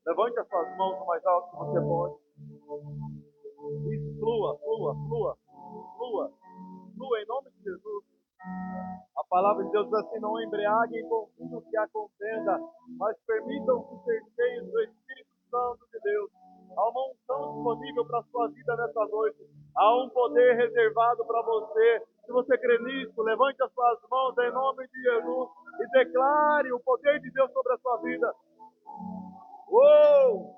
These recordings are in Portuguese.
Levante as suas mãos o mais alto que você pode. Isso, flua, flua, flua, flua, flua em nome de Jesus. A palavra de Deus diz assim: não embriaguem com vinho que a contenda, mas permitam-se ser cheios do Espírito Santo de Deus. Há uma unção disponível para a sua vida nessa noite. Há um poder reservado para você. Se você crê nisso, levante as suas mãos em nome de Jesus e declare o poder de Deus sobre a sua vida. Uou!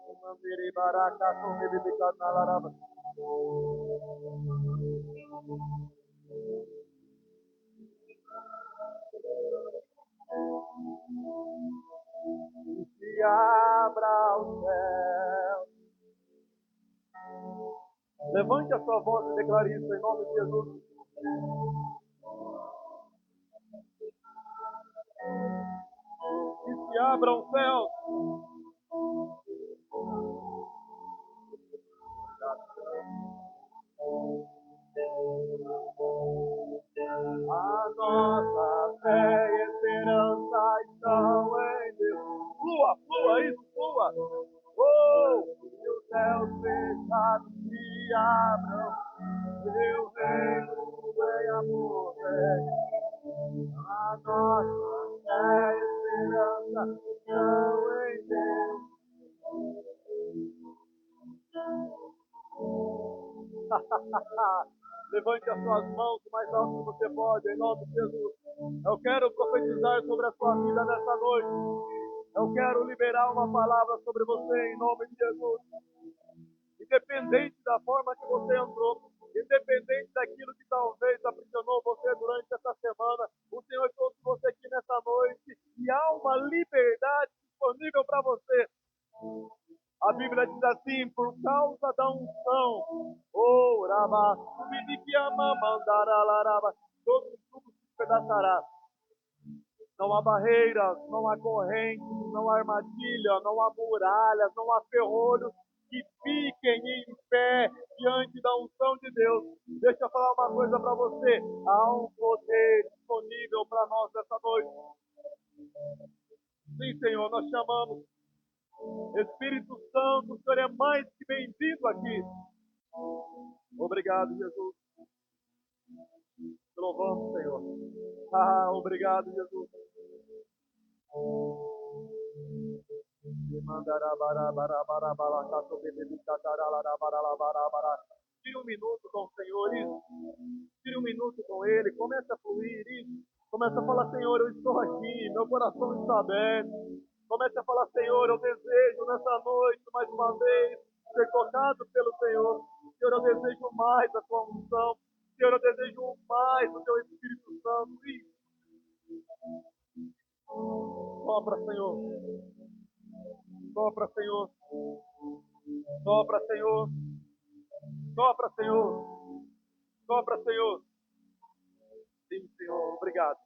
Se abra o céu. Levante a sua voz e declare isso em nome de Jesus. Que se abra o céu. A nossa fé e esperança estão em Deus. Flua, flua, isso, flua. Oh, que os céus fechados se abram. Meu reino venha poder. A nossa fé e esperança estão em Deus. Levante as suas mãos o mais alto que você pode, em nome de Jesus. Eu quero profetizar sobre a sua vida nessa noite. Eu quero liberar uma palavra sobre você, em nome de Jesus. Independente da forma que você entrou, independente daquilo que talvez aprisionou você durante essa semana, o Senhor trouxe você aqui nessa noite e há uma liberdade disponível para você. A Bíblia diz assim: por causa da unção, oh, Rabá, todo tudo se despedaçará. Não há barreiras, não há correntes, não há armadilha, não há muralhas, não há ferrolhos que fiquem em pé diante da unção de Deus. Deixa eu falar uma coisa para você: há um poder disponível para nós essa noite. Sim, Senhor, nós chamamos. Espírito Santo, o Senhor é mais que bem-vindo aqui. Obrigado, Jesus. Te louvamos, Senhor. Obrigado, Jesus. Tire um minuto com o Senhor, isso. Tire um minuto com Ele, comece a fluir, isso. Comece a falar: Senhor, eu estou aqui, meu coração está aberto. Comece a falar: Senhor, eu desejo nessa noite, mais uma vez, ser tocado pelo Senhor. Senhor, eu desejo mais da tua unção. Senhor, eu desejo mais do teu Espírito Santo. Isso. Sopra, Senhor. Sopra, Senhor. Sopra, Senhor. Sopra, Senhor. Sopra, Senhor. Sim, Senhor. Obrigado.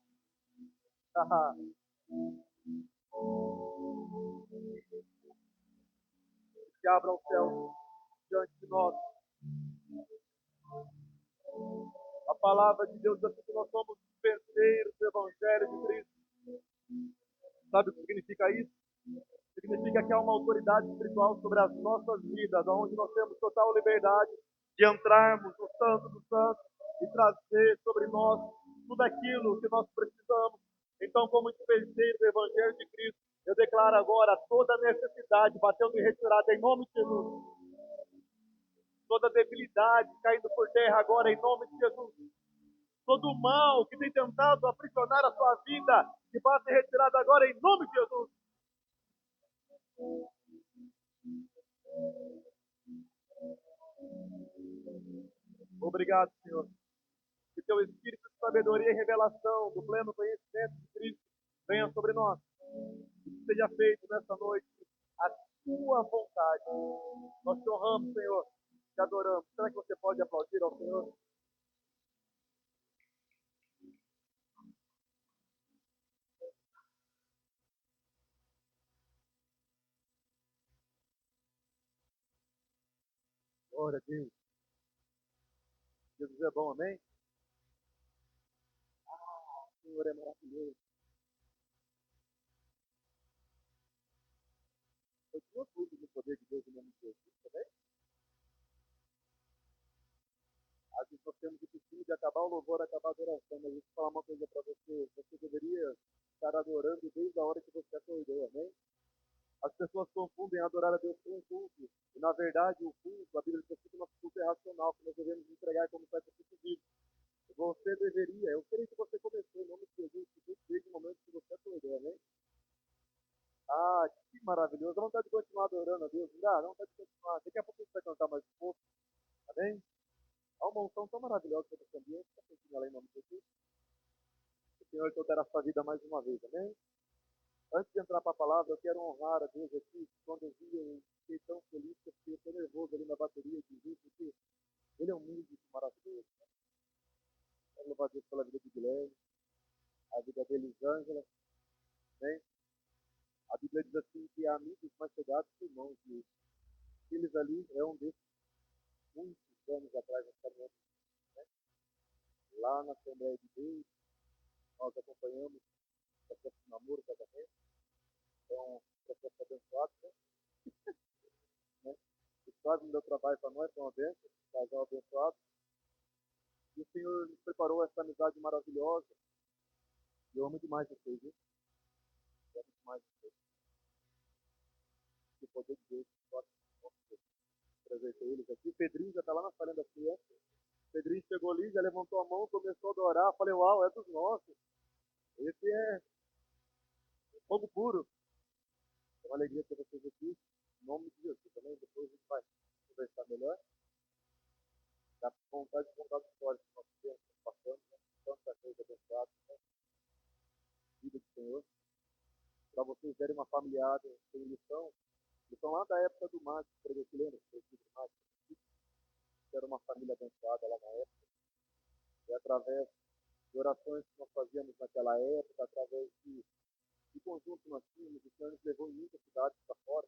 Que abra o céu diante de nós. A palavra de Deus diz que nós somos dispenseiros do Evangelho de Cristo. Sabe o que significa isso? Significa que há uma autoridade espiritual sobre as nossas vidas, onde nós temos total liberdade de entrarmos no Santo dos Santos e trazer sobre nós tudo aquilo que nós precisamos. Então, como dispenseiro do Evangelho de Cristo, eu declaro agora toda necessidade batendo em retirada em nome de Jesus. Toda debilidade caindo por terra agora em nome de Jesus. Todo mal que tem tentado aprisionar a sua vida, que vai ser retirado agora em nome de Jesus. Obrigado, Senhor. Que teu espírito de sabedoria e revelação do pleno conhecimento de Cristo venha sobre nós. E que seja feito nessa noite a tua vontade. Nós te honramos, Senhor. Te adoramos. Será que você pode aplaudir ao Senhor? Glória a Deus. Jesus é bom, amém? O Senhor é maravilhoso. pessoas dúvidas do poder de Deus em nome de Jesus também. Às vezes nós temos o costume de acabar o louvor, acabar a adoração, mas eu vou falar uma coisa para você. Você deveria estar adorando desde a hora que você acordou, amém? As pessoas confundem adorar a Deus com um culto. E na verdade, o culto, a Bíblia diz que o nosso culto é racional, que nós devemos entregar como sacrifício vivo. Você deveria, eu creio que você começou em nome de Jesus, desde o momento que você acordou, amém? Ah, que maravilhoso. Dá vontade de continuar adorando a Deus, não dá? Dá vontade de continuar. Daqui a pouco a gente vai cantar mais um pouco, amém? Há uma unção tão maravilhosa sobre esse ambiente, está sentindo ela em nome de Jesus. Que o Senhor tocará a sua vida mais uma vez, amém? Antes de entrar para a palavra, eu quero honrar a Deus aqui. Quando eu vi, eu fiquei tão feliz, que eu fiquei tão nervoso ali na bateria de Jesus, porque ele é um músico maravilhoso. Quero louvar a Deus pela vida de Guilherme, a vida de Elisângela, né? A Bíblia diz assim que há amigos mais chegados que irmãos. E eles ali é um desses muitos anos atrás, nós caminhamos, né? Lá na Assembleia de Deus, nós acompanhamos o processo de namoro, casamento. Então, um processo abençoado, né? E quase não deu trabalho para nós, foi uma bênção, casal abençoado. E o Senhor nos preparou essa amizade maravilhosa. E eu amo demais vocês, viu? Eu amo demais vocês. Que o poder de Deus pode trazer eles aqui. O Pedrinho já está lá na salinha da criança. O Pedrinho chegou ali, já levantou a mão, começou a adorar. Falei, uau, é dos nossos. Esse é fogo puro. É uma alegria ter vocês aqui. Em nome de Jesus também. Depois a gente vai conversar melhor. Dá vontade de contar as histórias que nós temos, passando, né? Tanta coisa abençoada, né? Vida do Senhor. Para vocês verem uma familiar, tem lição. Lição lá da época do Mágico, por exemplo, lembra? Do Mágico. Era uma família abençoada lá na época. E através de orações que nós fazíamos naquela época, através de conjunto que nós tínhamos, o Senhor nos levou em muitas cidades para fora,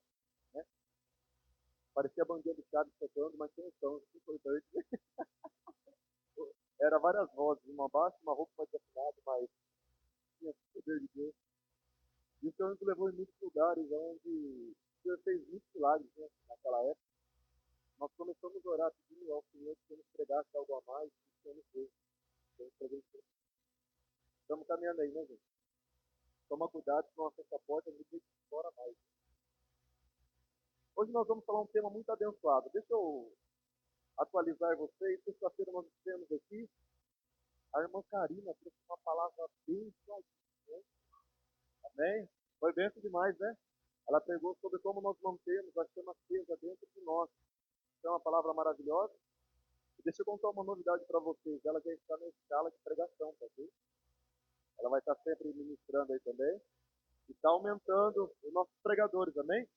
né? Parecia bandinha de Chaves tocando, mas sem som, isso foi doido. Era várias vozes, uma baixa, uma roupa mais afinada, mas tinha o poder de Deus. E o Senhor nos levou em muitos lugares onde o Senhor fez muitos milagres, né? Naquela época. Nós começamos a orar pedindo ao Senhor que nos pregasse algo a mais, e o Senhor nos fez. Estamos caminhando aí, né, gente? Toma cuidado com a nossa porta, a gente tem que ir fora mais. Hoje nós vamos falar um tema muito abençoado. Deixa eu atualizar vocês. Sexta-feira nós temos aqui a irmã Karina trouxe uma palavra bem suave. Amém? Foi benção demais, né? Ela pregou sobre como nós mantemos a chama acesa dentro de nós. Então, é uma palavra maravilhosa. E deixa eu contar uma novidade para vocês. Ela já está na escala de pregação, tá ok? Ela vai estar sempre ministrando aí também. E está aumentando os nossos pregadores, amém?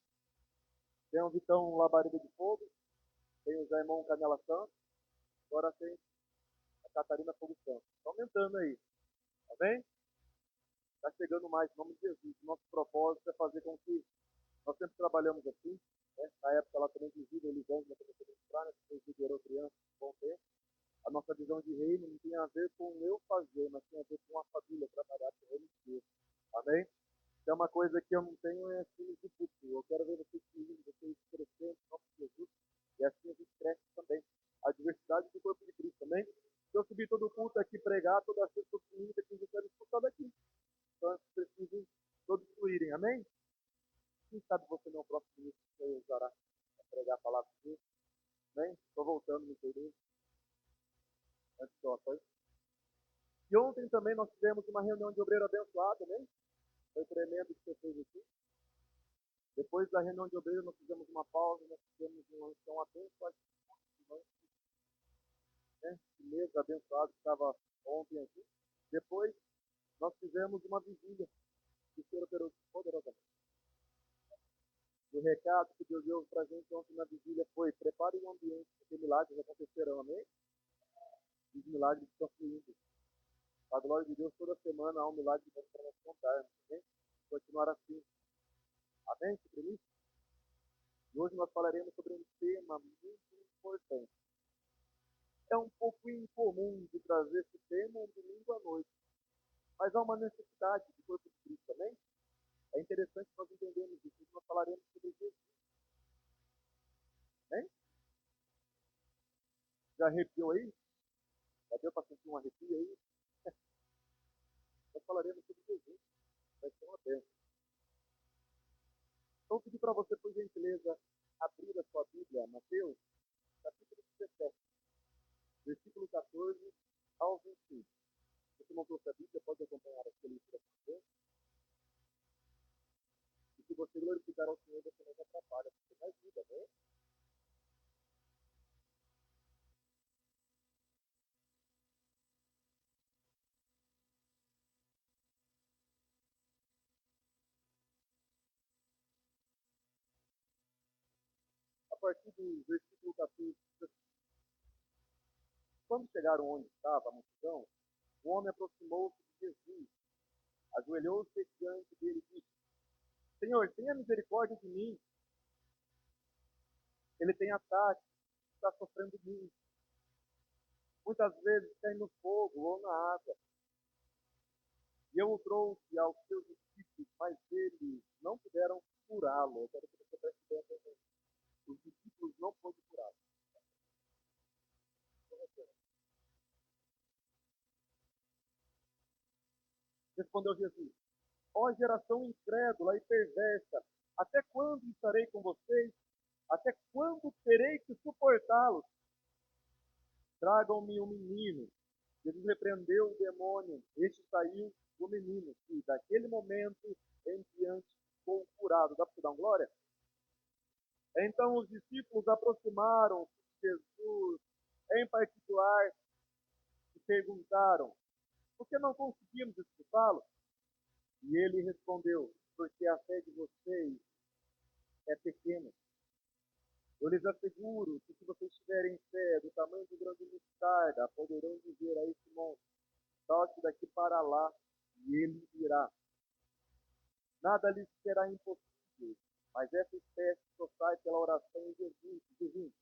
Tem o Vitão Labareda de Fogo, tem o Jaimão Canela Santos, agora tem a Catarina Fogo Santo. Está aumentando aí, amém? Está chegando mais, em nome de Jesus. Nosso propósito é fazer com que nós sempre trabalhamos assim, né? Na época ela também, inclusive, Elisângela também foi ministrar, né? Depois liderou criança por um bom tempo. A nossa visão de reino não tem a ver com eu fazer, mas tem a ver com a família trabalhar com o reino de Deus. Amém? Então, uma coisa que eu não tenho é filhos de futuro. Eu quero ver vocês feliz, vocês crescendo em nome de Jesus. E assim a gente cresce também. A diversidade do corpo de Cristo também. Se eu subir todo o culto aqui, pregar, toda sexta, todo domingo, aqui, eu quero escutar daqui. Então, vocês precisam todos fluírem. Amém? Quem sabe você não é o próximo ministro que você usará para pregar a palavra de Deus? Amém? Estou voltando, me perdoe. Antes que eu apoie. E ontem também nós tivemos uma reunião de obreiro abençoado, né? Foi tremendo o que você fez aqui. Depois da reunião de obreiro, nós fizemos uma pausa, nós fizemos uma reunião abençoada, né? Esse mês abençoado que estava ontem aqui. Depois, nós fizemos uma vigília que o Senhor operou poderosamente. O recado que Deus deu para a gente ontem na vigília foi: prepare o ambiente, porque milagres acontecerão, amém? E os milagres estão fluindo. A glória de Deus, toda semana há um milagre para nós contarmos, amém? Continuar assim. Amém? Sobre isso? E hoje nós falaremos sobre um tema muito importante. É um pouco incomum de trazer esse tema um domingo à noite, mas há uma necessidade do corpo de Cristo também. É interessante nós entendermos isso. Nós falaremos sobre Jesus. arrepio aí? Já deu para sentir um arrepio aí? Nós falaremos sobre Jesus. Vai ser uma bênção. Então, pedir para você, por gentileza, abrir a sua Bíblia, Mateus, capítulo 17, versículo 14 ao 25. Se você não trouxe a Bíblia, pode acompanhar a leitura com você. E se você glorificar ao Senhor, você não se atrapalha, porque mais vida, né? A partir do versículo 14, quando chegaram onde estava a multidão, o homem aproximou-se de Jesus, ajoelhou-se diante dele e disse: Senhor, tenha misericórdia de mim. Ele tem ataque, está sofrendo muito. Muitas vezes cai no fogo ou na água. E eu o trouxe aos seus discípulos, mas eles não puderam curá-lo. Eu quero que você preste atenção. Os discípulos não pôde curá-lo. Respondeu Jesus: Ó geração incrédula e perversa, até quando estarei com vocês? Até quando terei que suportá-los? Tragam-me um menino. Jesus repreendeu o demônio. Este saiu do menino, e daquele momento em diante ficou curado. Dá para dar uma glória? Então os discípulos aproximaram de Jesus, em particular, e perguntaram: por que não conseguimos expulsá-lo? E ele respondeu: porque a fé de vocês é pequena. Eu lhes asseguro que se vocês tiverem fé do tamanho de grão de mostarda, poderão dizer a esse monte: salte daqui para lá, e ele irá. Nada lhes será impossível. Mas essa espécie só sai pela oração em Jesus.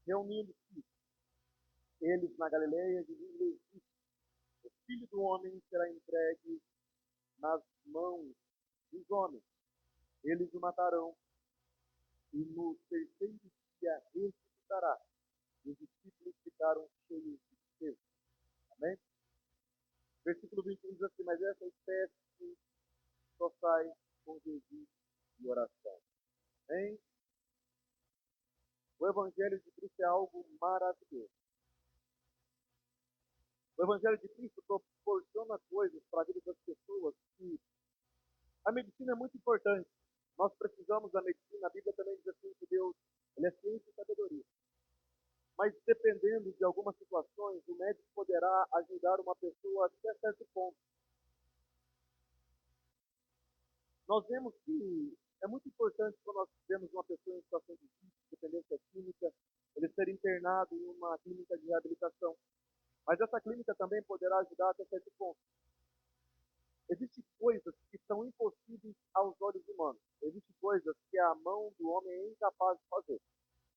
Reunindo-se eles na Galileia, Jesus lhes disse: o Filho do Homem será entregue nas mãos dos homens. Eles o matarão, e no terceiro dia ressuscitará. E os discípulos ficaram cheios de tristeza. Amém? Versículo 21 diz assim: mas essa espécie só sai com Jesus e oração. Amém? O Evangelho de Cristo é algo maravilhoso. O Evangelho de Cristo proporciona coisas para a vida das pessoas que a medicina é muito importante. Nós precisamos da medicina. A Bíblia também diz assim que Deus, ele é ciência e sabedoria. Mas dependendo de algumas situações, o médico poderá ajudar uma pessoa até certo ponto. Nós vemos que é muito importante quando nós vemos uma pessoa em situação de dependência química, ele ser internado em uma clínica de reabilitação. Mas essa clínica também poderá ajudar até certo ponto. Existem coisas que são impossíveis aos olhos humanos. Existem coisas que a mão do homem é incapaz de fazer.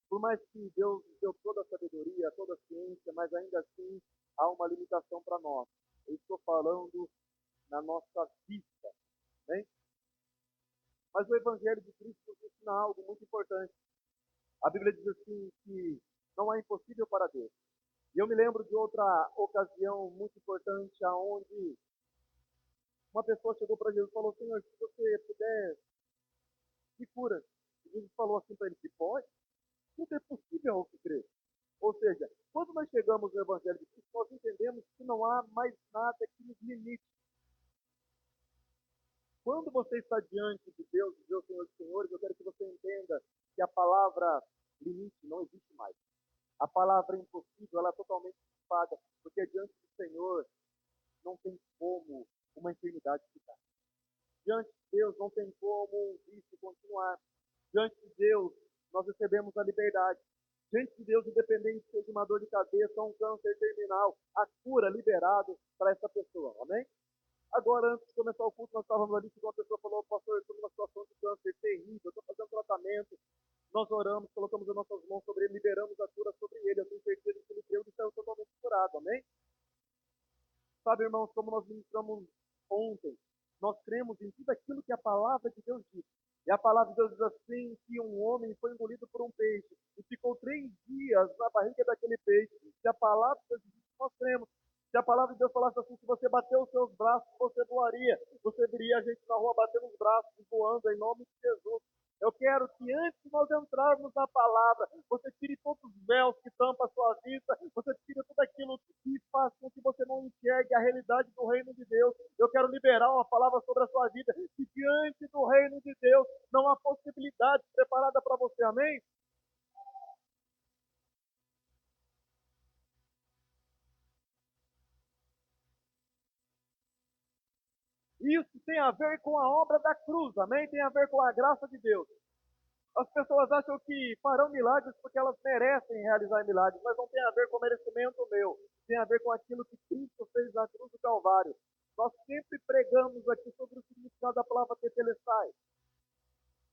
Por mais que Deus deu toda a sabedoria, toda a ciência, mas ainda assim há uma limitação para nós. Eu estou falando na nossa vista, né? Mas o Evangelho de Cristo nos ensina algo muito importante. A Bíblia diz assim que não é impossível para Deus. E eu me lembro de outra ocasião muito importante, aonde uma pessoa chegou para Jesus e falou: Senhor, se você puder, me cura. E Jesus falou assim para ele: que pode? Tudo é possível ao que crer. Ou seja, quando nós chegamos no Evangelho de Cristo, nós entendemos que não há mais nada que nos limite. Quando você está diante de Deus, de Deus, Senhor dos Senhores, eu quero que você entenda que a palavra limite não existe mais. A palavra impossível, ela é totalmente paga, porque diante do Senhor não tem como uma enfermidade ficar. Diante de Deus não tem como um vício continuar. Diante de Deus nós recebemos a liberdade. Diante de Deus, independente seja uma dor de cabeça ou um câncer terminal, a cura liberada para essa pessoa. Amém? Agora, antes de começar o culto, nós estávamos ali, que uma pessoa falou: pastor, eu estou numa situação de câncer terrível, eu estou fazendo tratamento. Nós oramos, colocamos as nossas mãos sobre ele, liberamos a cura sobre ele. Eu tenho certeza que ele creu e saiu totalmente curado. Amém? Sabe, irmãos, como nós ministramos ontem, nós cremos em tudo aquilo que a palavra de Deus diz. E a palavra de Deus diz assim, que um homem foi engolido por um peixe e ficou 3 dias na barriga daquele peixe. Se a palavra de Deus diz que nós cremos, se a palavra de Deus falasse assim, se você bater os seus braços, você voaria. Você viria a gente na rua batendo os braços, voando em nome de Jesus. Eu quero que antes de nós entrarmos na palavra, você tire todos os véus que tampam a sua vista, você tire tudo aquilo que faz com que você não enxergue a realidade do reino de Deus. Eu quero liberar uma palavra sobre a sua vida, que diante do reino de Deus não há possibilidade preparada para você, amém? Isso tem a ver com a obra da cruz, amém? Tem a ver com a graça de Deus. As pessoas acham que farão milagres porque elas merecem realizar milagres, mas não tem a ver com o merecimento meu. Tem a ver com aquilo que Cristo fez na cruz do Calvário. Nós sempre pregamos aqui sobre o significado da palavra tetelestai.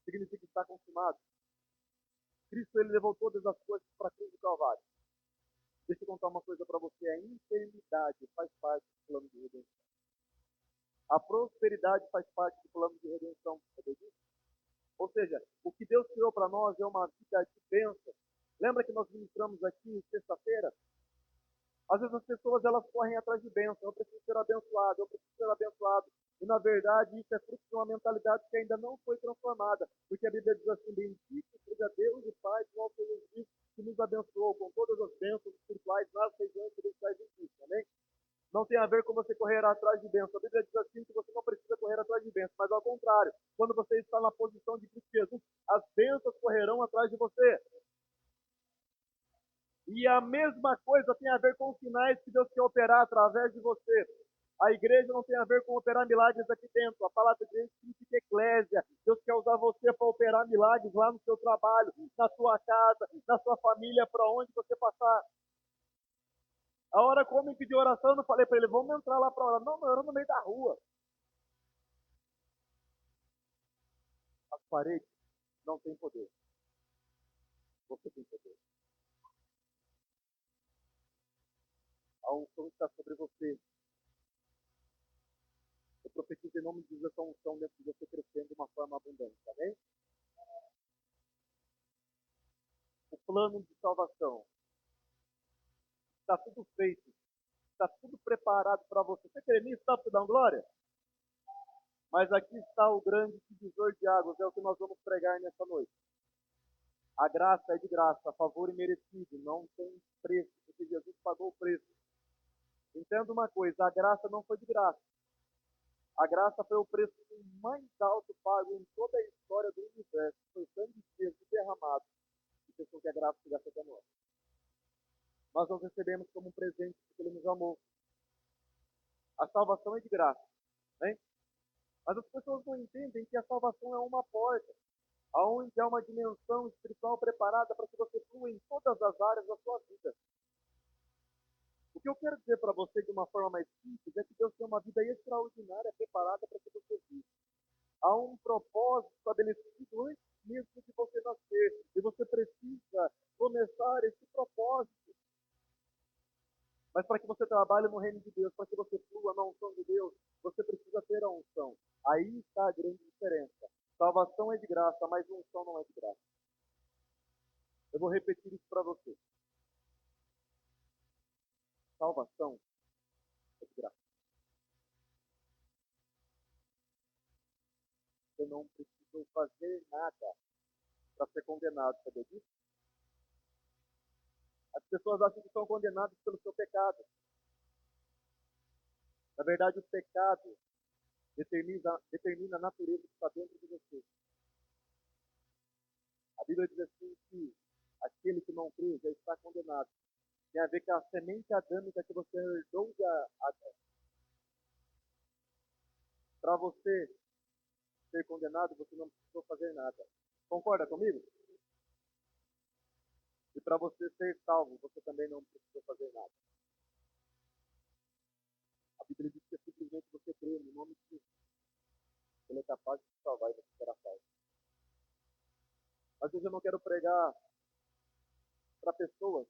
Significa estar consumado. Cristo, ele levou todas as coisas para a cruz do Calvário. Deixa eu contar uma coisa para você. A enfermidade faz parte do plano de redenção. A prosperidade faz parte do plano de redenção. Sabe disso? Ou seja, o que Deus criou para nós é uma vida de bênção. Lembra que nós ministramos aqui sexta-feira? Às vezes as pessoas elas correm atrás de bênção. Eu preciso ser abençoado, eu preciso ser abençoado. E na verdade isso é fruto de uma mentalidade que ainda não foi transformada. Porque a Bíblia diz assim, bendito seja Deus e Pai do nosso Jesus Cristo, que nos abençoou com todas as bênçãos espirituais nas regiões celestiais em Cristo. Amém? Não tem a ver com você correr atrás de bênção. A Bíblia diz assim que você não precisa correr atrás de bênção, mas ao contrário, quando você está na posição de Cristo Jesus, as bênçãos correrão atrás de você. E a mesma coisa tem a ver com os sinais que Deus quer operar através de você. A igreja não tem a ver com operar milagres aqui dentro. A palavra de Deus significa eclésia. Deus quer usar você para operar milagres lá no seu trabalho, na sua casa, na sua família, para onde você passar. A hora que o homem pediu oração, eu não falei para ele, vamos entrar lá para orar. Não, eu era no meio da rua. As paredes não têm poder. Você tem poder. A unção está sobre você. Eu profetizo em nome de Jesus essa unção dentro de você crescendo de uma forma abundante, tá bem? O plano de salvação está tudo feito, está tudo preparado para você. Você crê nisso? Está te dando glória? Mas aqui está o grande divisor de águas, é o que nós vamos pregar nessa noite. A graça é de graça, favor imerecido, não tem preço, porque Jesus pagou o preço. Entenda uma coisa, a graça não foi de graça. A graça foi o preço mais alto pago em toda a história do universo. Foi sangue de Jesus derramado e fez com que a graça chegasse até nós. Nós não recebemos como um presente porque Ele nos amou. A salvação é de graça, né? Mas as pessoas não entendem que a salvação é uma porta, aonde há uma dimensão espiritual preparada para que você flua em todas as áreas da sua vida. O que eu quero dizer para você de uma forma mais simples é que Deus tem uma vida extraordinária preparada para que você viva. Há um propósito estabelecido antes mesmo de você nascer. E você precisa começar esse propósito. Mas para que você trabalhe no reino de Deus, para que você flua na unção de Deus, você precisa ter a unção. Aí está a grande diferença. Salvação é de graça, mas unção não é de graça. Eu vou repetir isso para você. Salvação é de graça. Você não precisa fazer nada para ser condenado, sabia disso? As pessoas acham que são condenadas pelo seu pecado. Na verdade, o pecado determina a natureza que está dentro de você. A Bíblia diz assim que aquele que não crê já está condenado. Tem a ver com a semente adâmica que você herdou de Adão. Para você ser condenado, você não precisou fazer nada. Concorda comigo? E para você ser salvo, você também não precisou fazer nada. A Bíblia diz que é simplesmente você crê no nome de Jesus. Ele é capaz de te salvar e você será salvo. Mas hoje eu não quero pregar para pessoas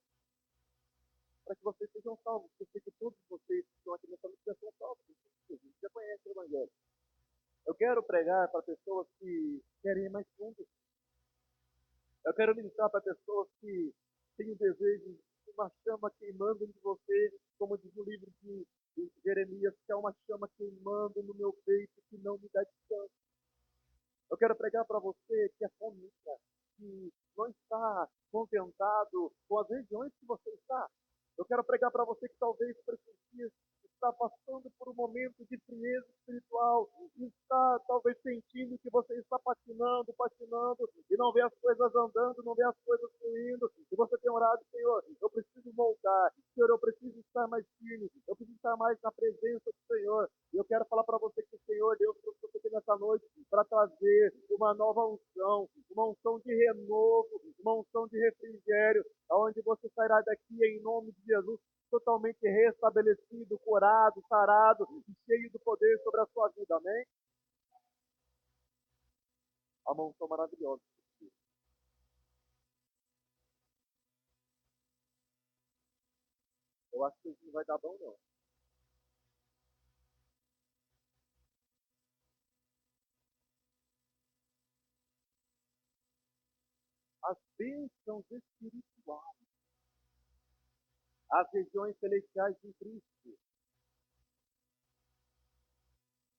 para que vocês sejam salvos, porque eu sei que todos vocês que estão aqui nessa noite já são salvos. Já conhecem o Evangelho. Eu quero pregar para pessoas que querem querem ir mais fundo. Eu quero ministrar para pessoas que têm o desejo de uma chama queimando em você, como diz o livro de Jeremias, que é uma chama queimando no meu peito que não me dá descanso. Eu quero pregar para você que é família, que não está contentado com as regiões que você está. Eu quero pregar para você que talvez por esses dias está passando por um momento de frieza espiritual, e está talvez sentindo que você está patinando, patinando, e não vê as coisas andando, não vê as coisas fluindo, e você tem orado, Senhor, eu preciso voltar, Senhor, eu preciso estar mais firme, eu preciso estar mais na presença do Senhor. E eu quero falar para você que o Senhor, Deus, trouxe você aqui nessa noite para trazer uma nova unção, uma unção de renovo, uma unção de refrigério, aonde você sairá daqui em nome de Jesus totalmente restabelecido, curado, sarado e cheio do poder sobre a sua vida, amém? A unção maravilhosa. Eu acho que isso não vai dar bom, não. As bênçãos espirituais, as regiões celestiais em Cristo.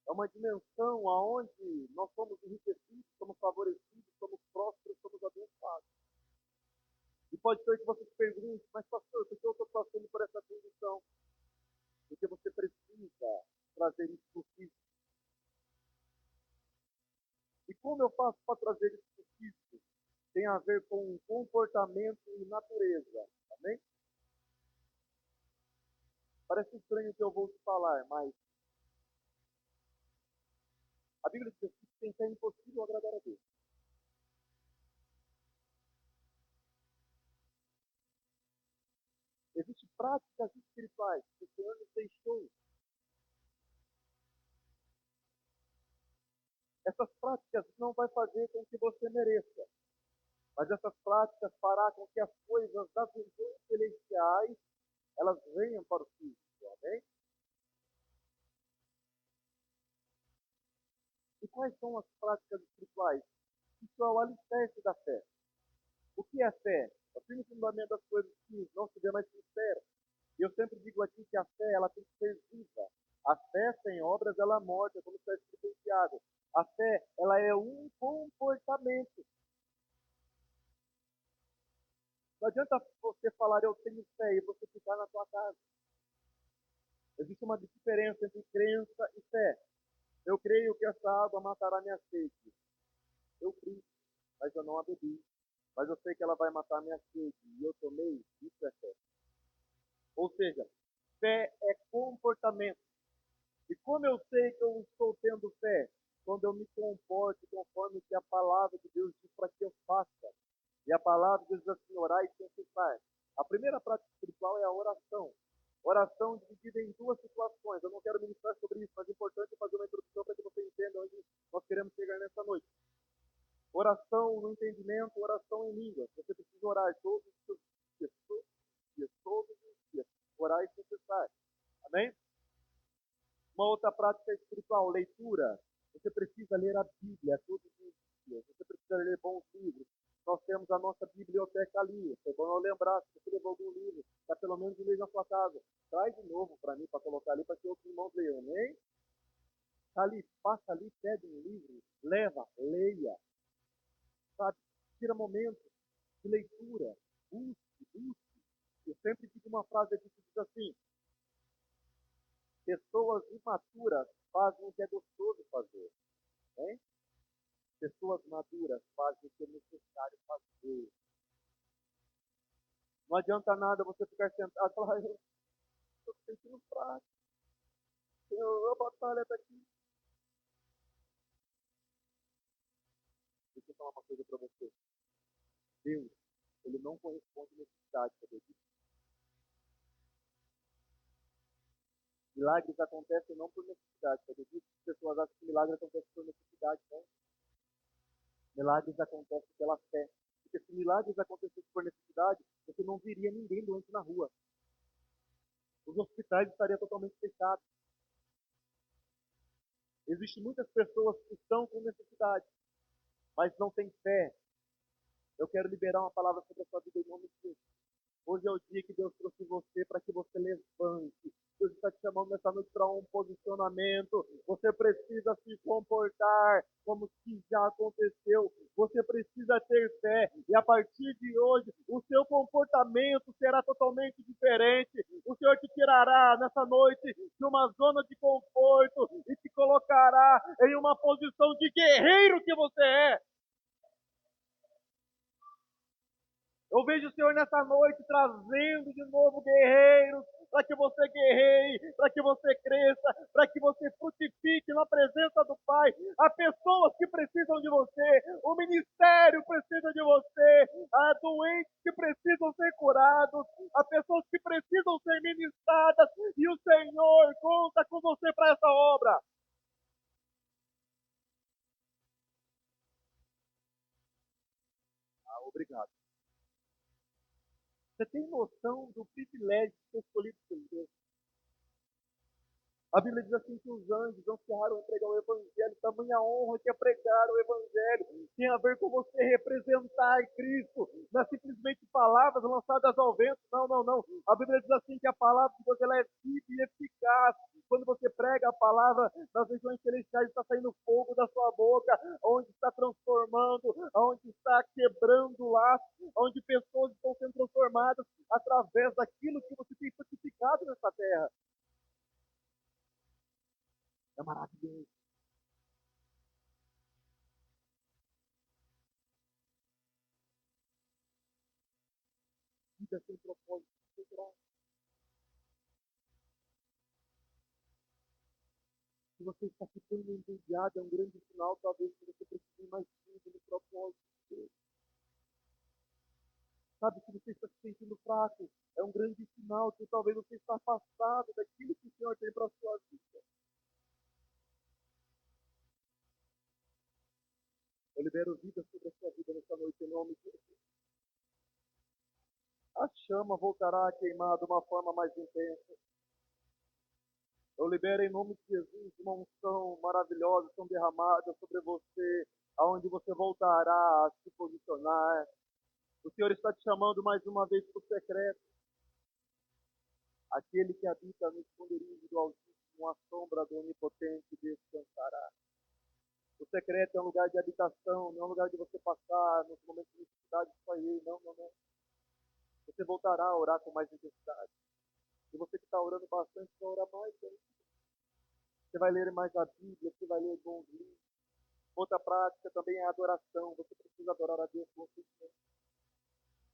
É uma dimensão aonde nós somos enriquecidos, somos favorecidos, somos prósperos, somos abençoados. E pode ser que você se pergunte, mas pastor, por que eu estou passando por essa condição? Porque você precisa trazer isso para o físico. E como eu faço para trazer isso para o físico? Tem a ver com comportamento e natureza. Amém? Parece estranho que eu vou te falar, mas a Bíblia diz que é impossível agradar a Deus. Existem práticas espirituais que o Senhor nos deixou. Essas práticas não vai fazer com que você mereça, mas essas práticas fará com que as coisas das regiões celestiais elas venham para o físico. Amém? E quais são as práticas espirituais? Isso é o alicerce da fé. O que é fé? É o firme fundamento das coisas que não se vê mais sincero. E eu sempre digo aqui que a fé ela tem que ser viva. A fé sem obras ela é morta, como está escrito em Tiago. A fé ela é um comportamento. Não adianta você falar eu tenho fé e você ficar na sua casa. Existe uma diferença entre crença e fé. Eu creio que essa água matará minha sede. Eu creio, mas eu não a bebi. Mas eu sei que ela vai matar minha sede e eu tomei, isso é fé. Ou seja, fé é comportamento. E como eu sei que eu estou tendo fé? Quando eu me comporto conforme que a palavra de Deus diz para que eu faça. E a palavra diz assim, orar e pensar. A primeira prática espiritual é a oração. Oração dividida em duas situações. Eu não quero ministrar sobre isso, mas é importante fazer uma introdução para que você entenda onde nós queremos chegar nessa noite. Oração no entendimento, oração em língua. Você precisa orar todos os dias, todos os dias. Orar e confessar. Amém? Uma outra prática espiritual, leitura. Você precisa ler a Bíblia todos os dias. Você precisa ler bons livros. Nós temos a nossa biblioteca ali. É bom eu lembrar, se você levou algum livro, está pelo menos um livro na sua casa. Traz de novo para mim, para colocar ali, para que outros irmãos leiam. Amém? Está ali, passa ali, pede um livro, leva, leia. Sabe? Tira momentos de leitura. Busque, busque. Eu sempre digo uma frase aqui que diz assim: pessoas imaturas fazem o que é gostoso fazer. Hein? Pessoas maduras fazem o que é necessário fazer. Não adianta nada você ficar sentado e falar, eu estou sentindo fraco, a batalha está aqui. Deixa eu falar uma coisa para você. Deus, ele não corresponde à necessidade, sabe disso? Milagres acontecem não por necessidade, sabe disso? As pessoas acham que milagres acontecem por necessidade, não. Milagres acontecem pela fé. Porque se milagres acontecessem por necessidade, você não viria ninguém doente na rua. Os hospitais estariam totalmente fechados. Existem muitas pessoas que estão com necessidade. mas não tem fé, eu quero liberar uma palavra sobre a sua vida em nome de Jesus. Hoje é o dia que Deus trouxe você para que você levante. Deus está te chamando nessa noite para um posicionamento. Você precisa se comportar como se já aconteceu. Você precisa ter fé. E a partir de hoje, o seu comportamento será totalmente diferente. O Senhor te tirará nessa noite de uma zona de conforto e te colocará em uma posição de guerreiro que você é. Eu vejo o Senhor nessa noite trazendo de novo guerreiros para que você guerreie, para que você cresça, para que você frutifique na presença do Pai. Há pessoas que precisam de você, o ministério precisa de você, há doentes que precisam ser curados, há pessoas que precisam ser ministradas e o Senhor conta com você para essa obra. Ah, obrigado. Você tem noção do privilégio de ser escolhido por Deus? A Bíblia diz assim que os anjos ansiaram em pregar o Evangelho, tamanha honra que é pregar o Evangelho, tem a ver com você representar Cristo, não é simplesmente palavras lançadas ao vento, não, não, não. A Bíblia diz assim que a palavra de Deus ela é viva e eficaz. Quando você prega a palavra, nas regiões celestiais está saindo fogo da sua boca, onde está transformando, onde está quebrando laços, onde pessoas estão sendo transformadas através daquilo que você tem frutificado nessa terra. É maravilhoso. Vida sem propósito, sem graça. Se você está ficando entediado, é um grande sinal, talvez, que você precise mais tempo no propósito de Deus. Sabe, se você está se sentindo fraco, é um grande sinal que talvez você está afastado daquilo que o Senhor tem para a sua vida. Eu libero vida sobre a sua vida nessa noite, em nome de Jesus. A chama voltará a queimar de uma forma mais intensa. Eu libero em nome de Jesus uma unção maravilhosa, unção derramada sobre você, aonde você voltará a se posicionar. O Senhor está te chamando mais uma vez para o secreto. Aquele que habita no esconderijo do Altíssimo, a sombra do Onipotente descansará. O secreto é um lugar de habitação, não é um lugar de você passar nos momentos de necessidade só ir. Não, não, não. Você voltará a orar com mais intensidade. E você que está orando bastante, vai orar mais. Hein? Você vai ler mais a Bíblia, você vai ler bons livros. Outra prática também é a adoração. Você precisa adorar a Deus com você.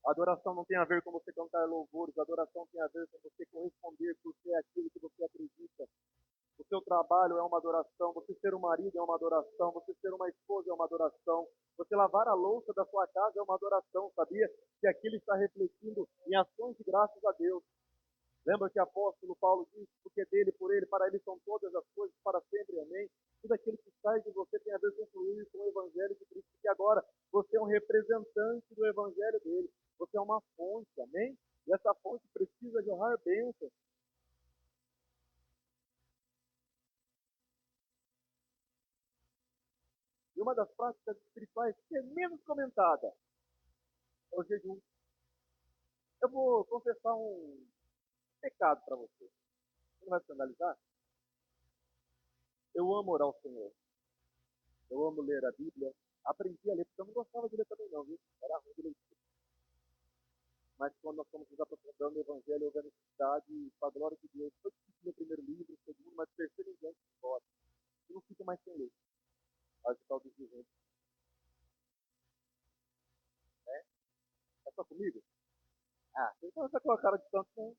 Adoração não tem a ver com você cantar louvores, adoração tem a ver com você corresponder por ser aquilo que você acredita. O seu trabalho é uma adoração, você ser um marido é uma adoração, você ser uma esposa é uma adoração, você lavar a louça da sua casa é uma adoração, sabia? Que aquilo está refletindo em ações de graças a Deus. Lembra que o apóstolo Paulo disse, porque dele, por ele, para ele são todas as coisas, para sempre, amém? Tudo aquilo que sai de você tem a ver com fluir com o Evangelho de Cristo, que agora você é um representante do Evangelho dele, você é uma fonte, amém? E essa fonte precisa jorrar bênçãos. E uma das práticas espirituais que é menos comentada é o jejum. Eu vou confessar um pecado para você. Você não vai escandalizar? Eu amo orar ao Senhor. Eu amo ler a Bíblia. Aprendi a ler, porque eu não gostava de ler também não, viu? Era ruim de leitura. Mas quando nós fomos nos aprofundando no Evangelho, houve a necessidade, para a glória de Deus, foi difícil no primeiro livro, no segundo, mas no terceiro em diante, fora. Eu não fico mais sem ler. Faz o tal do jejum. É? É só comigo? Ah, então essa com a cara de tanto, né?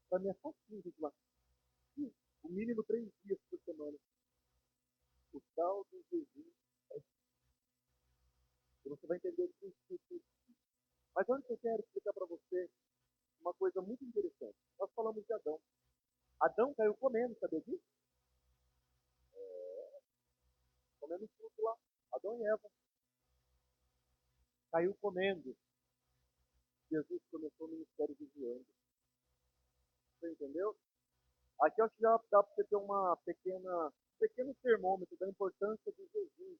Pra mim é facinho, gente, lá. O mínimo 3 dias por semana. O tal do jejum. E você vai entender tudo. Mas antes eu quero explicar para você uma coisa muito interessante. Nós falamos de Adão. Adão caiu comendo, sabia disso? Comendo fruto lá. Adão e Eva. Caiu comendo. Jesus começou o ministério vigiando. Você entendeu? Aqui eu acho que já dá para você ter uma pequeno termômetro da importância do jejum.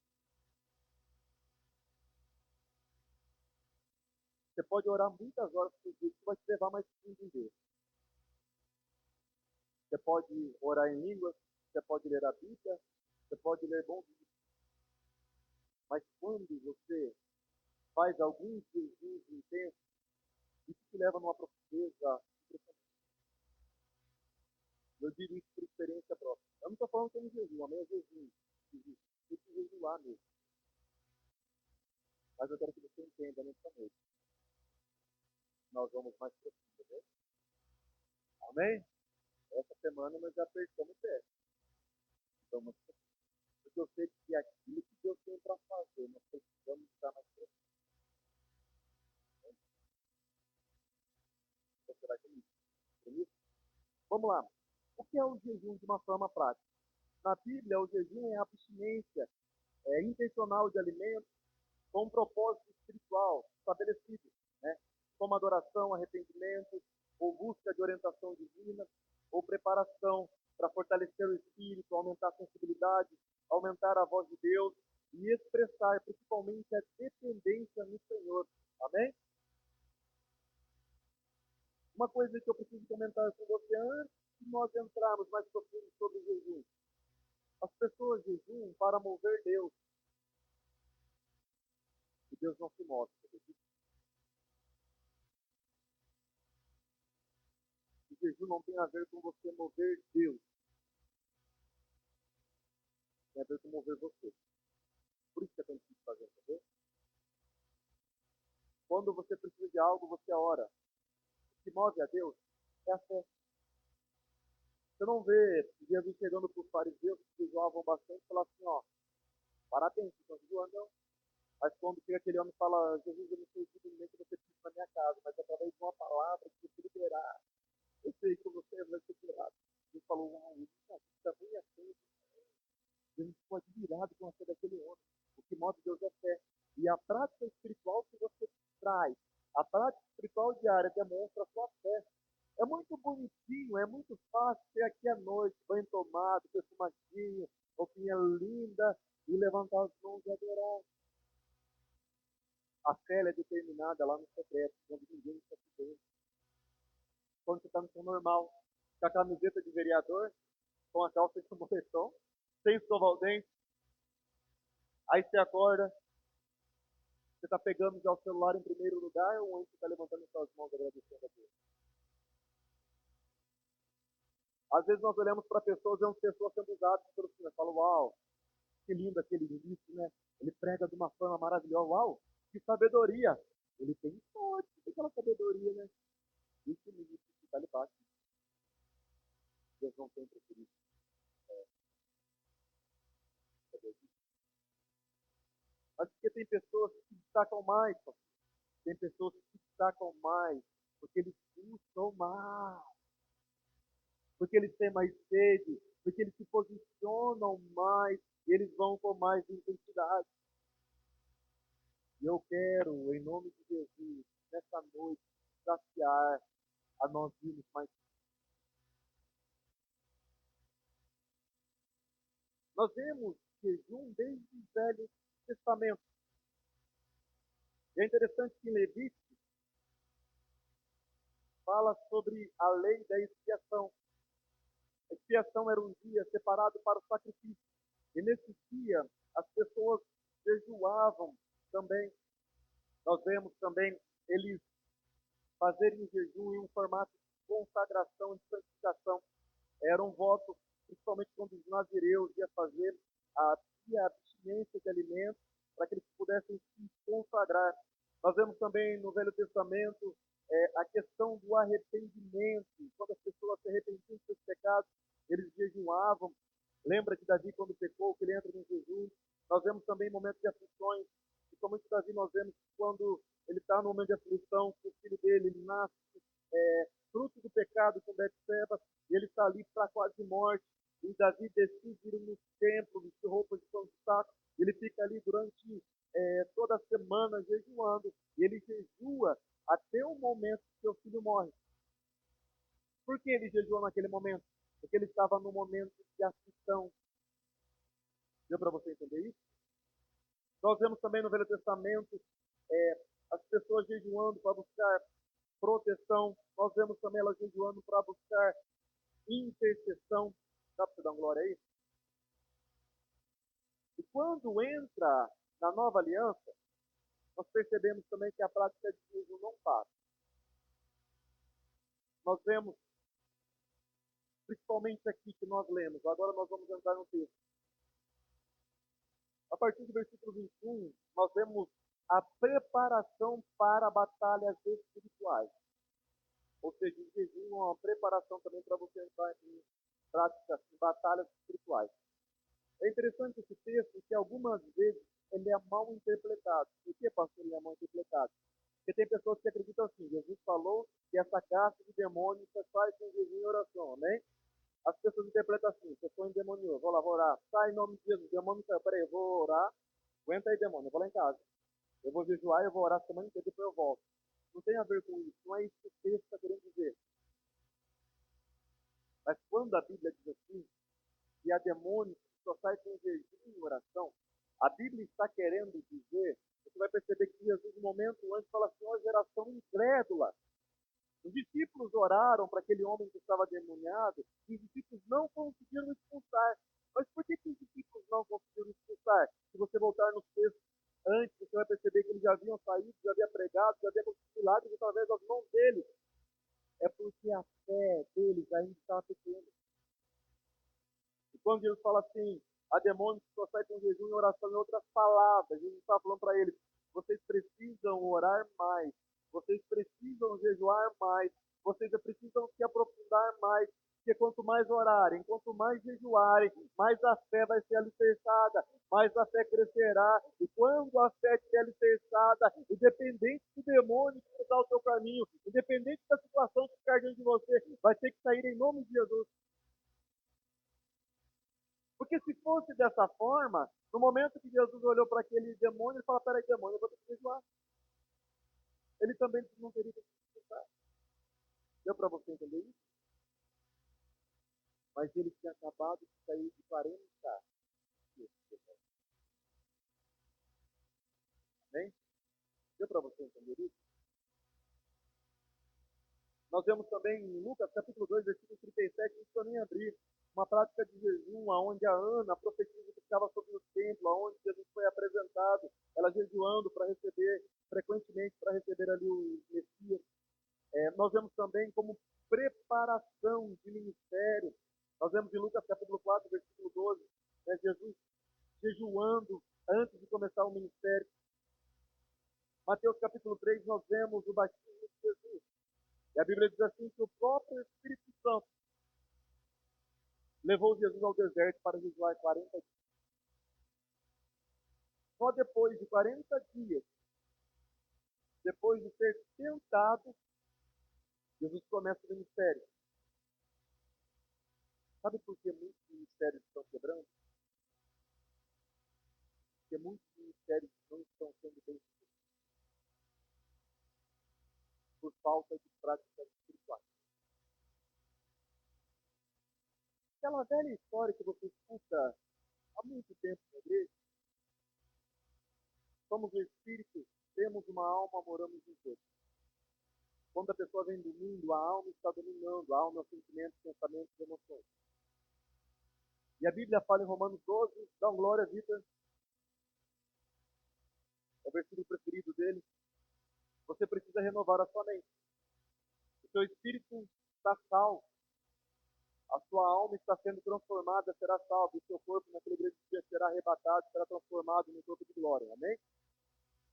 Você pode orar muitas horas por dia, isso vai te levar mais de 15 dias. Você pode orar em línguas, você pode ler a Bíblia, você pode ler bons livros. Mas quando você faz alguns jejuns intensos, isso te leva numa profundeza impressionante. Eu digo isso por experiência própria. Eu não estou falando que é um jejum, amém? É jejum. Tem que jejuar mesmo. Mas eu quero que você entenda nessa noite. Nós vamos mais profundo, né? Amém? Essa semana nós já apertamos o pé. Então, porque eu sei que aquilo que Deus tem para fazer, nós precisamos estar mais profundo. Então, será que é isso? Vamos lá. O que é o jejum de uma forma prática? Na Bíblia, o jejum é a abstinência intencional de alimentos com um propósito espiritual estabelecido, né? Como adoração, arrependimento, ou busca de orientação divina, ou preparação para fortalecer o espírito, aumentar a sensibilidade, aumentar a voz de Deus e expressar principalmente a dependência no Senhor. Amém? Uma coisa que eu preciso comentar com você antes de nós entrarmos mais profundo sobre o jejum. As pessoas jejuam para mover Deus. E Deus não se move. O jejum não tem a ver com você mover Deus. Tem a ver com mover você. Por isso que é tão difícil fazer, entendeu? Quando você precisa de algo, você ora. O que move a Deus é a fé. Você não vê Jesus chegando para os fariseus que jejuavam bastante e falar assim, ó, parabéns, vocês estão jejuando, não. Mas quando chega aquele homem e fala, Jesus, eu não sei simplesmente que você precisa na minha casa, mas através de uma palavra que você liberar, eu sei que você vai ser curado. Ele falou, uau, isso está bem assim. Jesus ficou admirado com a fé daquele homem. O que move Deus é fé. E a prática espiritual que você traz, a prática espiritual diária demonstra a sua fé. É muito bonitinho, é muito fácil ter aqui à noite, banho tomado, perfumadinho, roupinha linda, e levantar as mãos e adorar. A fé é determinada lá no secreto, quando ninguém está vendo. Quando você está no seu normal, com a camiseta de vereador, com a calça de moletom, sem escovar o dente, aí você acorda, você está pegando já o celular em primeiro lugar ou antes você está levantando suas mãos agradecendo a Deus? Às vezes nós olhamos para pessoas, vemos pessoas sendo usadas pelo Senhor, falo, uau, que lindo aquele ministro, né? Ele prega de uma forma maravilhosa, uau, que sabedoria. Ele tem sorte, tem aquela sabedoria, né? E que ministro que está ali baixo. Deus não tem preferido. Mas porque tem pessoas que se destacam mais, tem pessoas que se destacam mais, porque eles buscam mais, porque eles têm mais sede, porque eles se posicionam mais, e eles vão com mais intensidade. E eu quero, em nome de Jesus, nessa noite, desafiar a nós irmos mais. Nós vemos jejum desde o Velho Testamento. E é interessante que em Levítico fala sobre a lei da expiação. A expiação era um dia separado para o sacrifício. E nesse dia, as pessoas jejuavam também. Nós vemos também eles fazerem o jejum em um formato de consagração, de santificação. Era um voto, principalmente quando os nazireus iam fazer a abstinência de alimentos, para que eles pudessem se consagrar. Nós vemos também no Velho Testamento a questão do arrependimento. Quando as pessoas se arrependiam dos seus pecados, eles jejuavam. Lembra de Davi quando pecou, que ele entra no jejum. Nós vemos também momentos de aflições. Principalmente Davi, nós vemos quando ele está no momento de aflição, que o filho dele ele nasce fruto do pecado com Betseba, e ele está ali para quase morte. E Davi decide ir no templo, vestir roupas de pão de saco. Ele fica ali durante toda a semana jejuando. E ele jejua até o momento que seu filho morre. Por que ele jejuou naquele momento? Porque ele estava no momento de aflição. Deu para você entender isso? Nós vemos também no Velho Testamento as pessoas jejuando para buscar proteção, nós vemos também elas jejuando para buscar intercessão. Dá para você dar uma glória aí? E quando entra na nova aliança, nós percebemos também que a prática de jejum não para. Nós vemos, principalmente aqui que nós lemos, agora nós vamos entrar no texto. A partir do versículo 21, nós vemos a preparação para batalhas espirituais. Ou seja, o jejum é uma preparação também para você entrar em práticas, em batalhas espirituais. É interessante esse texto que algumas vezes ele é mal interpretado. Por que, pastor, ele é mal interpretado? Porque tem pessoas que acreditam assim, Jesus falou que essa caça de demônios você faz com jejum e oração, amém? As pessoas interpretam assim, se eu sou endemoniado, vou lá, vou orar, sai em nome de Jesus, demônio saiu, peraí, eu vou orar, aguenta aí demônio, eu vou lá em casa, eu vou jejuar, eu vou orar a semana inteira, depois eu volto. Não tem a ver com isso, não é isso que o texto está querendo dizer. Mas quando a Bíblia diz assim, que há demônios que só sai com jejum e oração, a Bíblia está querendo dizer, você vai perceber que Jesus, no momento antes, fala assim, ó geração incrédula. Os discípulos oraram para aquele homem que estava demoniado e os discípulos não conseguiram expulsar. Mas por que os discípulos não conseguiram expulsar? Se você voltar nos textos antes, você vai perceber que eles já haviam saído, já haviam pregado, já haviam conseguido milagres através das mãos deles. É porque a fé deles ainda estava pequena. E quando Jesus fala assim, a demônios que só sai com jejum e oração, em outras palavras, Jesus está falando para eles, vocês precisam orar mais, vocês precisam jejuar mais, vocês precisam se aprofundar mais, porque quanto mais orarem, quanto mais jejuarem, mais a fé vai ser alicerçada, mais a fé crescerá, e quando a fé estiver alicerçada, independente do demônio que cruzar o seu caminho, independente da situação que ficar diante de você, vai ter que sair em nome de Jesus. Porque se fosse dessa forma, no momento que Jesus olhou para aquele demônio, ele falou, peraí, demônio, eu vou ter que jejuar. Ele também não teria que jejuar. Deu para você entender isso? Mas ele tinha acabado de sair de 40 dias. Amém? Deu para você entender isso? Nós vemos também em Lucas, capítulo 2, versículo 37, não precisa nem abrir, uma prática de jejum, onde a Ana, a profetisa que ficava sobre o templo, onde Jesus foi apresentado, ela jejuando para receber, frequentemente para receber ali o Messias. Nós vemos também como preparação de ministério. Nós vemos em Lucas capítulo 4, versículo 12, né, Jesus jejuando antes de começar o ministério. Mateus capítulo 3, nós vemos o batismo de Jesus. E a Bíblia diz assim que o próprio Espírito Santo levou Jesus ao deserto para jejuar 40 dias. Só depois de 40 dias, depois de ser tentado, Jesus começa o ministério. Sabe por que muitos ministérios estão quebrando? Porque muitos ministérios não estão sendo bem por falta de práticas espirituais. Aquela velha história que você escuta há muito tempo na igreja, somos o Espírito, temos uma alma, moramos em Deus. Quando a pessoa vem do mundo, a alma está dominando, a alma é sentimentos, pensamentos e emoções. E a Bíblia fala em Romanos 12, dá uma glória, Vitor, é o versículo preferido dele. Você precisa renovar a sua mente. O seu espírito está salvo. A sua alma está sendo transformada, será salva. O seu corpo, naquele grande dia, será arrebatado, será transformado no corpo de glória. Amém?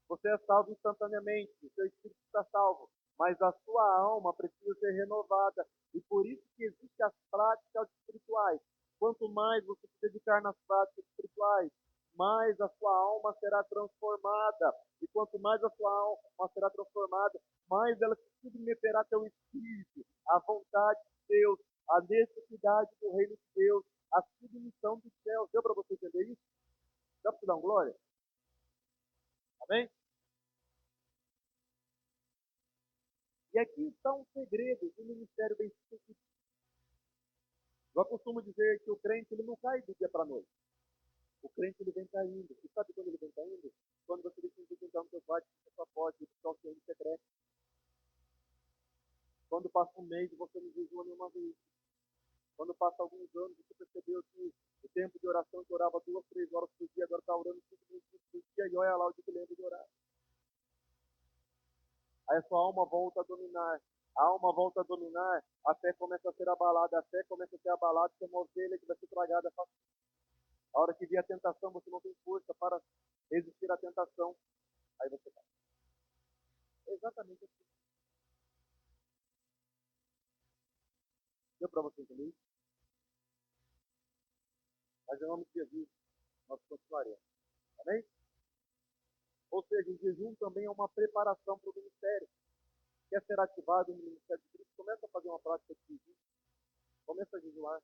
Você é salvo instantaneamente, o seu espírito está salvo, mas a sua alma precisa ser renovada. E por isso que existem as práticas espirituais. Quanto mais você se dedicar nas práticas espirituais, mais a sua alma será transformada. E quanto mais a sua alma será transformada, mais ela se submeterá ao teu espírito, à vontade de Deus, à necessidade do reino de Deus, à submissão dos céus. Deu para você entender isso? Dá para te dar uma glória? Amém? E aqui está um segredo do ministério bem sucedido. Eu costumo dizer que o crente ele não cai do dia para a noite. O crente ele vem caindo. E sabe quando ele vem caindo? Quando você decide entrar no seu quarto, você só pode buscar oração em secreto. Quando passa um mês e você não jejua nenhuma vez. Quando passa alguns anos, você percebeu que o tempo de oração que orava 2, 3 horas por dia, agora está orando 5 minutos por dia e olha lá o dia que lembra de orar. Aí a sua alma volta a dominar. A alma volta a dominar, a fé começa a ser abalada, a fé começa a ser abalada, você é uma ovelha que vai ser tragada. A hora que vier a tentação, você não tem força para resistir à tentação. Aí você vai. É exatamente assim. Deu para você entender isso? Mas em nome de Jesus, nós continuaremos. Amém? Ou seja, o jejum também é uma preparação para o ministério. Quer ser ativado no ministério de Cristo? Começa a fazer uma prática de jejum. Começa a jejuar.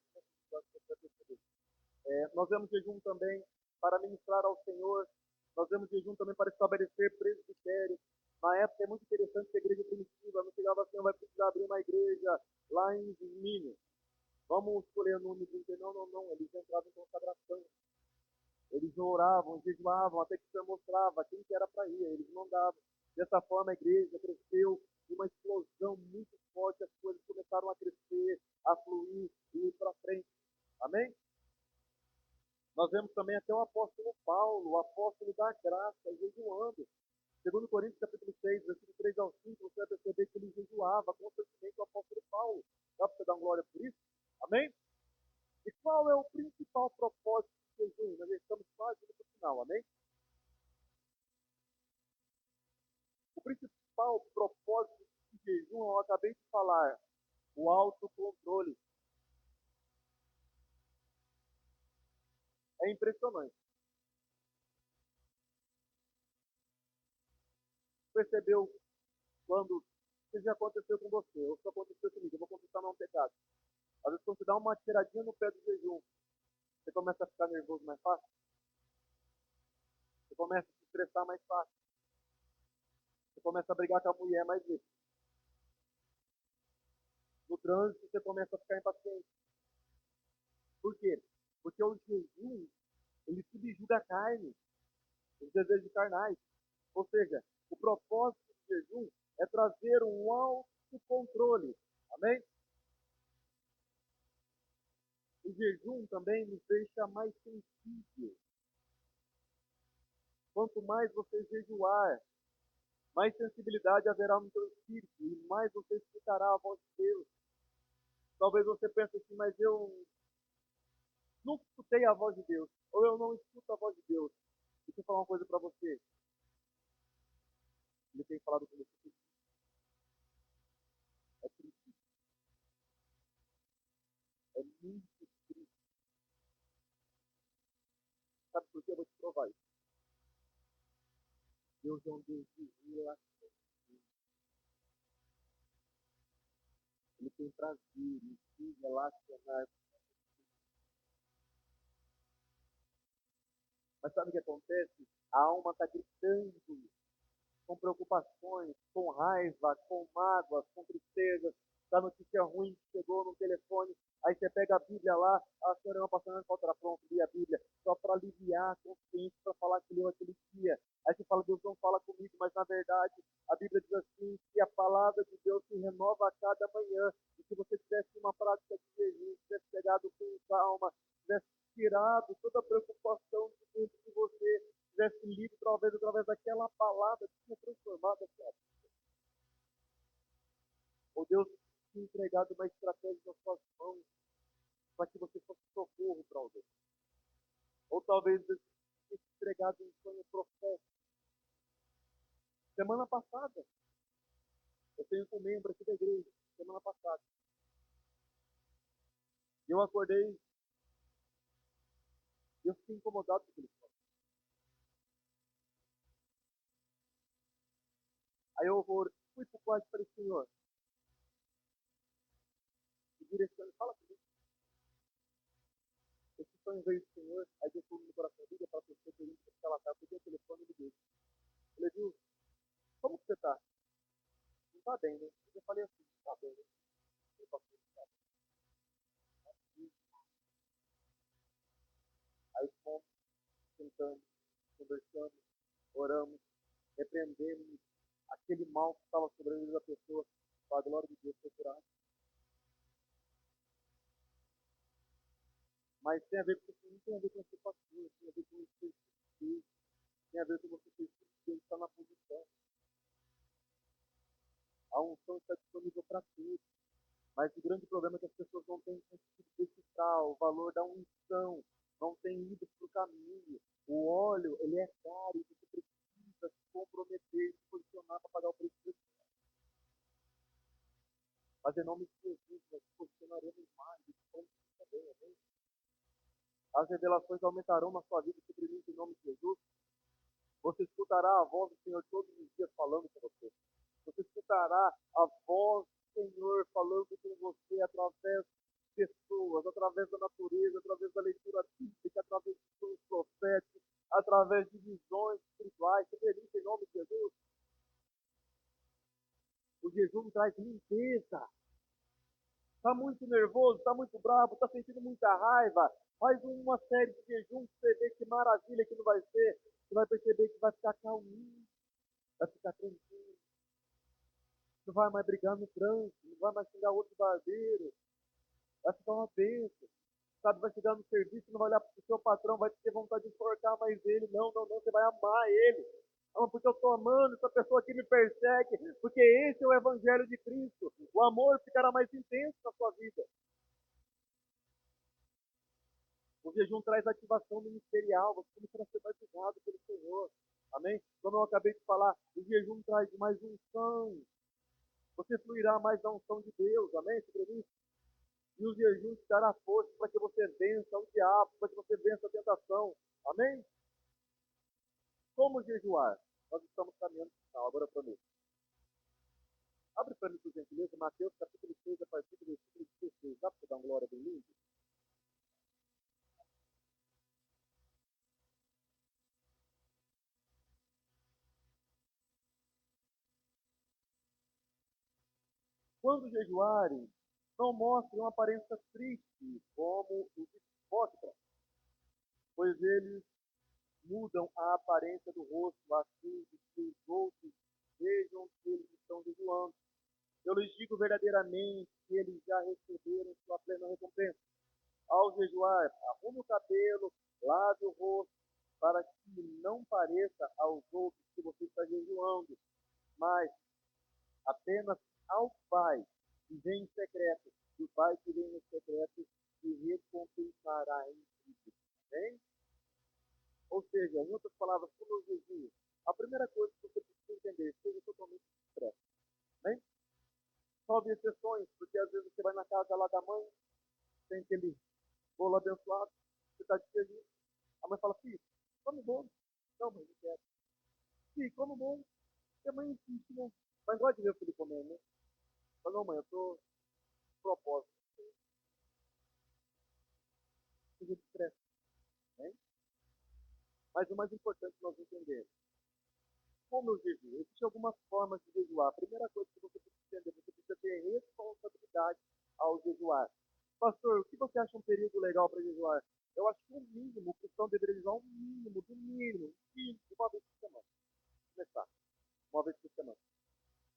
Nós vemos jejum também para ministrar ao Senhor. Nós vemos jejum também para estabelecer presbitério. Na época é muito interessante que a igreja primitiva não chegava assim, vai precisar abrir uma igreja lá em Minas. Vamos escolher no único. Não. Eles entravam em consagração. Eles oravam, jejuavam, até que o Senhor mostrava quem que era para ir. Eles mandavam. Dessa forma a igreja cresceu uma explosão muito forte. As coisas começaram a crescer, a fluir e ir para frente. Amém? Nós vemos também até o apóstolo Paulo, o apóstolo da graça, jejuando. Segundo Coríntios, capítulo 6, versículo 3 ao 5, você vai perceber que ele jejuava constantemente o apóstolo Paulo. Dá para você dar glória por isso? Amém? E qual é o principal propósito do jejum? Nós já estamos quase no final, amém? O principal propósito do jejum, eu acabei de falar, o autocontrole. É impressionante. Percebeu quando isso já aconteceu com você, ou se aconteceu comigo, eu vou confessar um pecado. Às vezes, quando você dá uma tiradinha no pé do jejum, você começa a ficar nervoso mais fácil, você começa a se estressar mais fácil, você começa a brigar com a mulher mais vezes. No trânsito, você começa a ficar impaciente. Por quê? Porque o jejum, ele subjuga a carne, os desejos carnais. Ou seja, o propósito do jejum é trazer um autocontrole. Amém? O jejum também nos deixa mais sensível. Quanto mais você jejuar, mais sensibilidade haverá no seu espírito e mais você escutará a voz de Deus. Talvez você pense assim, mas eu nunca escutei a voz de Deus, ou eu não escuto a voz de Deus. Deixa eu falar uma coisa para você. Ele tem falado com você. É triste, é muito triste. Sabe por que eu vou te provar isso? Deus é um Deus de relação. Ele tem prazer em se relacionar. Mas sabe o que acontece? A alma está gritando com preocupações, com raiva, com mágoas, com tristezas, da notícia ruim que chegou no telefone, aí você pega a Bíblia lá, a senhora não passando falta pronto, li a Bíblia, só para aliviar a consciência, para falar que leu aquele dia. Aí você fala, Deus não fala comigo, mas na verdade a Bíblia diz assim, que a palavra de Deus se renova a cada manhã, e se você tivesse uma prática de jejum, tivesse pegado com calma, tivesse tirado toda a preocupação de dentro de você, tivesse lido talvez através daquela palavra que tinha transformado a sua vida. Ou Deus tinha entregado uma estratégia nas suas mãos para que você fosse socorro para alguém. Ou talvez Deus tinha entregado um sonho profético. Semana passada, eu tenho um membro aqui da igreja, semana passada. Eu acordei e eu fiquei incomodado com aquele sonho. Aí eu fui para o quarto e falei, Senhor, me direcione, fala comigo. Esse sonho veio do Senhor, aí Deus falou no meu coração, liga para a pessoa que eu que ela está, peguei o telefone e liguei. Ele viu, como que você está? Não está bem, né? Eu falei assim, não está bem, né? Eu falei, tá bem. Aí fomos, sentamos, conversamos, oramos, repreendemos aquele mal que estava sobre a vida da pessoa, para a glória de Deus foi curado. Mas tem a ver com isso, não tem a ver com a sua pastor, tem a ver com o seu Deus, tem a ver com você ter Deus está na posição. A unção está disponível para tudo. Mas o grande problema é que as pessoas não têm conseguido decifrar o valor da unção, não têm ido para o caminho. O óleo, ele é caro e você precisa se comprometer, se posicionar para pagar o preço desse. Mas em nome de Jesus, nós nos posicionaremos mais, vamos também, amém? As revelações aumentarão na sua vida simplesmente em nome de Jesus. Você escutará a voz do Senhor todos os dias falando com você. Você escutará a voz do Senhor falando com você através de pessoas, através da natureza, através da leitura bíblica, através de sonhos proféticos, através de visões espirituais. Você acredita em nome de Jesus? O jejum traz limpeza. Está muito nervoso, está muito bravo, está sentindo muita raiva. Faz uma série de jejum para você ver que maravilha que não vai ser. Você vai perceber que vai ficar calminho, vai ficar tranquilo. Não vai mais brigar no trânsito, não vai mais xingar outro barbeiro. Vai ficar uma bênção. Sabe, vai chegar no serviço, não vai olhar para o seu patrão, vai ter vontade de enforcar mais ele. Não, não, não, você vai amar ele. Não, porque eu estou amando essa pessoa que me persegue, porque esse é o Evangelho de Cristo. O amor ficará mais intenso na sua vida. O jejum traz ativação ministerial, você começa a ser batizado pelo Senhor. Amém? Como eu acabei de falar, o jejum traz mais unção. Você fluirá mais da unção de Deus. Amém? E o jejum te dará força para que você vença o diabo, para que você vença a tentação. Amém? Como jejuar? Nós estamos caminhando para o final, agora para mim. Abre para mim, por gentileza, Mateus capítulo 6, a partir do versículo 16. Dá para dar uma glória bem linda? Quando jejuarem, não mostrem uma aparência triste, como os hipócritas, pois eles mudam a aparência do rosto, a fim de que os outros vejam que eles estão jejuando. Eu lhes digo verdadeiramente que eles já receberam sua plena recompensa. Ao jejuar, arrume o cabelo, lave o rosto, para que não pareça aos outros que você está jejuando, mas apenas ao Pai que vem em secreto. E o Pai que vem em secreto te recompensará em vida. Bem? Ou seja, em outras palavras, como eu jejum, a primeira coisa que você precisa entender, seja totalmente discreto. Bem? Salve exceções, porque às vezes você vai na casa lá da mãe, tem aquele bolo abençoado, você está de jejum. A mãe fala, filho, come bolo. Não, mãe, não quero. Filho, come bolo. E a mãe insiste, né? Mas gosta de ver o filho comendo, né? Fala, não, mãe, eu estou de propósito. Seja discreto, né? Mas o mais importante nós entendemos. Como eu jejum? Existem algumas formas de jejuar. A primeira coisa que você precisa entender, você precisa ter responsabilidade ao jejuar. Pastor, o que você acha um período legal para jejuar? Eu acho que o mínimo, o cristão deveria jejuar um mínimo, do mínimo, uma vez por semana. Começar, uma vez por semana.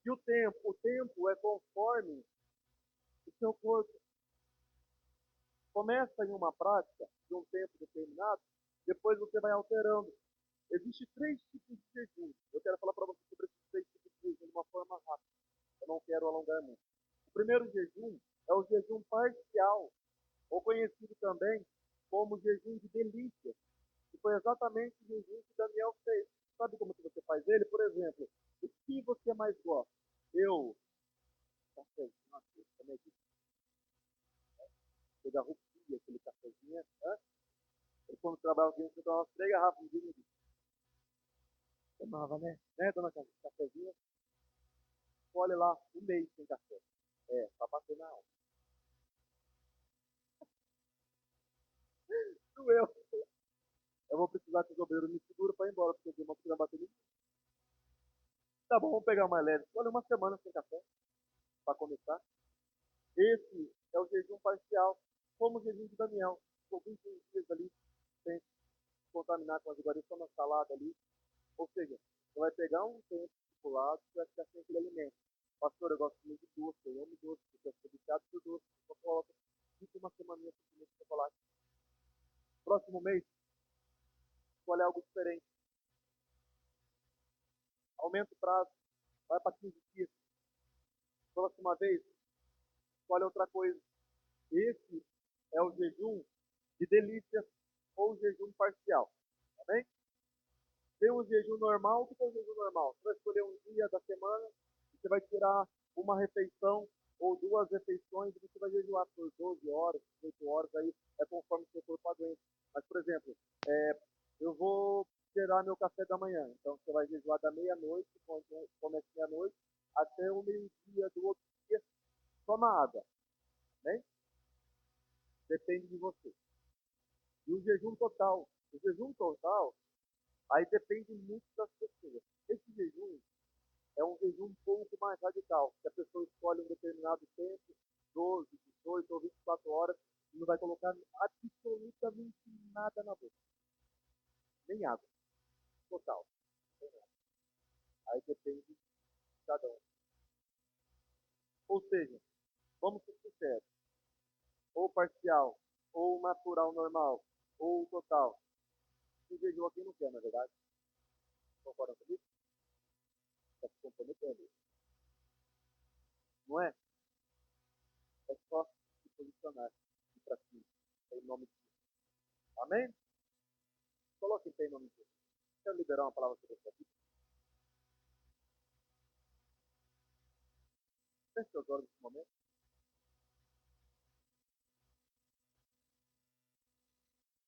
E o tempo é conforme o seu corpo. Começa em uma prática, de um tempo determinado, depois você vai alterando. Existem três tipos de jejum. Eu quero falar para você sobre esses três tipos de jejum de uma forma rápida. Eu não quero alongar muito. O primeiro jejum é o jejum parcial, ou conhecido também como jejum de delícia. E foi exatamente o jejum que Daniel fez. Sabe como que você faz ele? Por exemplo, o que você mais gosta? Eu, cafezinho, também aqui, pegar rupia, aquele cafezinho, né? Eu, quando trabalhava aqui, eu tomava 3 garrafas de vinho. Tomava, né, dona Cafezinho? Olha lá, um mês sem café. É, pra bater na alma. Doeu. Eu vou precisar que o obreiro me segura para ir embora, porque o irmão precisa bater em mim. Tá bom, vamos pegar mais leve. Olha, uma semana sem café, para começar. Esse é o jejum parcial, como o jejum de Daniel. Ficou 21 dias ali, sem se contaminar com as iguarias, só na salada ali. Ou seja, você vai pegar um tempo pro lado, você vai ficar sem aquele alimento. Pastor, eu gosto muito de doce, eu amo doce, porque eu sou viciado por doce. Só coloca, fica uma semaninha sem comer chocolate. Próximo mês, escolhe algo diferente. Aumenta o prazo, vai para 15 dias. Próxima vez, escolhe outra coisa. Esse é o jejum de delícia ou jejum parcial. Tá bem? Tem um jejum normal. O que é um jejum normal? Você vai escolher um dia da semana e você vai tirar uma refeição ou duas refeições e você vai jejuar por 12 horas, 18 horas, aí é conforme o seu corpo aguenta. Mas, por exemplo, eu vou tirar meu café da manhã, então você vai jejuar da meia-noite, quando começa meia-noite, até o meio-dia do outro dia, toma água, né? Depende de você. E o jejum total, aí depende muito das pessoas. Esse jejum é um jejum um pouco mais radical, que a pessoa escolhe um determinado tempo, 12, 18 ou 24 horas, e não vai colocar absolutamente nada na boca, nem água, total. Aí depende de cada um. Ou seja, vamos ser sinceros, ou parcial, ou natural normal, ou total. O jejum aqui não quer, na verdade. Concorda comigo? Está se comprometendo. Não é? É só se posicionar e para cima. Em nome de Jesus. Amém? Coloque em pé em nome de Jesus. Quero liberar uma palavra sobre essa vida. Feche seus olhos nesse momento.